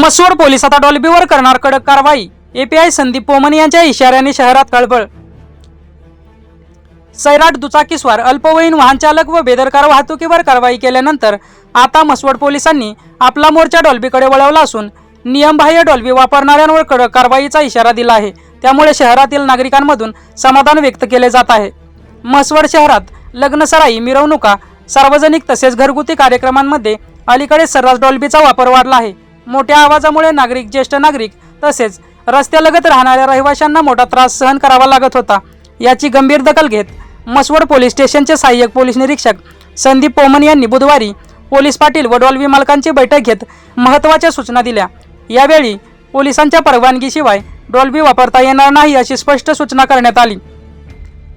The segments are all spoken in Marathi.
मसवड पोलीस आता डॉल्बीवर करणार कडक कारवाई। एपीआय संदीप पोमन यांच्या इशाऱ्याने शहरात खळबळ। सैराट दुचाकीस्वार, अल्पवयीन वाहन चालक व बेदरकार वाहतुकीवर कारवाई केल्यानंतर आता मसवड पोलिसांनी आपला मोर्चा डॉल्बीकडे वळवला असून नियमबाह्य डॉल्बी वापरणाऱ्यांवर कडक कारवाईचा इशारा दिला आहे। त्यामुळे शहरातील नागरिकांमधून समाधान व्यक्त केले जात आहे। मसवड शहरात लग्नसराई, मिरवणुका, सार्वजनिक तसेच घरगुती कार्यक्रमांमध्ये अलीकडे सर्रास डॉल्बीचा वापर वाढला आहे। मोठ्या आवाजामुळे नागरिक, ज्येष्ठ नागरिक तसेच रस्त्यालगत राहणाऱ्या रहिवाशांना मोठा त्रास सहन करावा लागत होता। याची गंभीर दखल घेत मसवड पोलीस स्टेशनचे सहाय्यक पोलीस निरीक्षक संदीप पोमन यांनी बुधवारी पोलीस पाटील व डॉल्बी मालकांची बैठक घेत महत्त्वाच्या सूचना दिल्या। यावेळी पोलिसांच्या परवानगीशिवाय डॉल्बी वापरता येणार नाही अशी स्पष्ट सूचना करण्यात आली।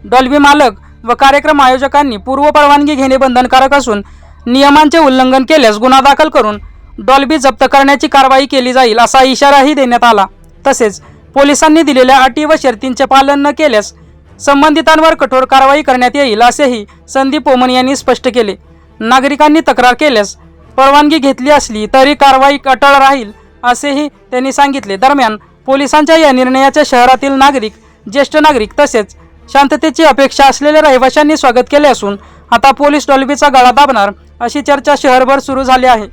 डॉल्बी मालक व कार्यक्रम आयोजकांनी पूर्व परवानगी घेणे बंधनकारक असून नियमांचे उल्लंघन केल्यास गुन्हा दाखल करून डॉल्बी जप्त करण्याची कारवाई केली जाईल असा इशाराही देण्यात आला। तसेच पोलिसांनी दिलेल्या अटी व शर्तींचे पालन न केल्यास संबंधितांवर कठोर कारवाई करण्यात येईल असेही संदीप पोमन यांनी स्पष्ट केले। नागरिकांनी तक्रार केल्यास परवानगी घेतली असली तरी कारवाई अटळ राहील असेही त्यांनी सांगितले। दरम्यान पोलिसांच्या या निर्णयाचे शहरातील नागरिक, ज्येष्ठ नागरिक तसेच शांततेची अपेक्षा असलेल्या रहिवाशांनी स्वागत केले असून आता पोलीस डॉल्बीचा गळा दाबणार अशी चर्चा शहरभर सुरू झाली आहे।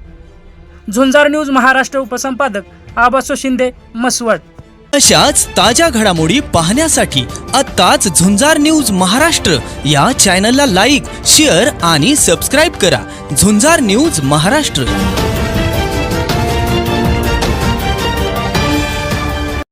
झुंजार न्यूज महाराष्ट्र उपसंपादक आबासो शिंदे, मसवड। अशाच ताज्या घडामोडी पाहण्यासाठी आत्ताच झुंजार न्यूज महाराष्ट्र या चॅनलला लाईक, शेअर आणि सबस्क्राईब करा। झुंजार न्यूज महाराष्ट्र।